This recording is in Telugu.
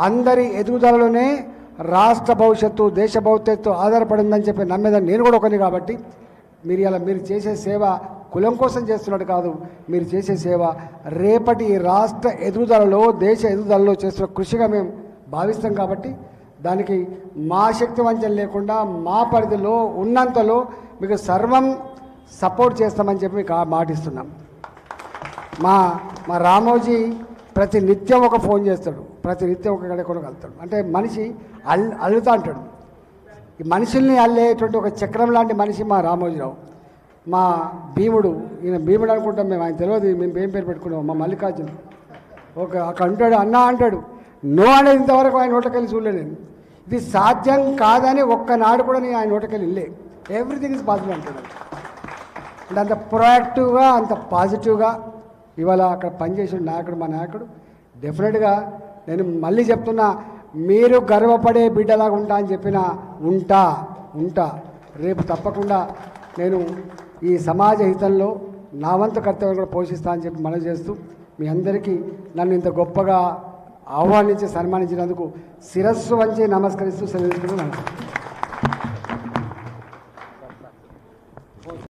అందరి ఎదుగుదలలోనే రాష్ట్ర భవిష్యత్తు దేశ భవిష్యత్తు ఆధారపడిందని చెప్పి నమ్మేదని నేను కూడా ఒకని. కాబట్టి మీరు చేసే సేవ కులం కోసం చేస్తున్నట్టు కాదు, మీరు చేసే సేవ రేపటి రాష్ట్ర ఎదుగుదలలో దేశ ఎదుగుదలలో చేస్తున్న కృషిగా మేము భావిస్తాం. కాబట్టి దానికి మా శక్తి వంచన లేకుండా మా పరిధిలో ఉన్నంతలో మీకు సర్వం సపోర్ట్ చేస్తామని చెప్పి మీకు మాటిస్తున్నాం. మా రామోజీ ప్రతి నిత్యం ఒక ఫోన్ చేస్తాడు, ప్రతి నిత్యం ఒక గడ కొనగలుగుతాడు. అంటే మనిషి అల్లుతా అంటాడు. ఈ మనుషుల్ని అల్లేటువంటి ఒక చక్రం లాంటి మనిషి మా రామోజీరావు. మా భీముడు, ఈయన భీముడు అనుకుంటాం మేము, ఆయన తెలియదు మేము ఏం పేరు పెట్టుకున్నాం. మా మల్లికార్జున అక్కడ అంటాడు, అన్నా అంటాడు. నో అనేది ఇంతవరకు ఆయన నోటకెళ్ళి చూడలే నేను. ఇది సాధ్యం కాదని ఒక్కనాడు కూడా నేను ఆయన నోటకెళ్ళి వెళ్ళే. ఎవ్రీథింగ్ ఇస్ పాసిబుల్ అంటాడు. అంటే అంత ప్రొయాక్టివ్గా అంత పాజిటివ్గా ఇవాళ అక్కడ పనిచేసిన నాయకుడు మా నాయకుడు. డెఫినెట్గా నేను మళ్ళీ చెప్తున్నా, మీరు గర్వపడే బిడ్డలాగా ఉంటా అని చెప్పిన ఉంటా రేపు తప్పకుండా నేను ఈ సమాజ హితంలో నా వంతు కర్తవ్యం కూడా పోషిస్తా అని చెప్పి మనవి చేస్తూ మీ అందరికీ నన్ను ఇంత గొప్పగా ఆహ్వానించి సన్మానించినందుకు శిరస్సు వంచి నమస్కరిస్తూ సెలవు.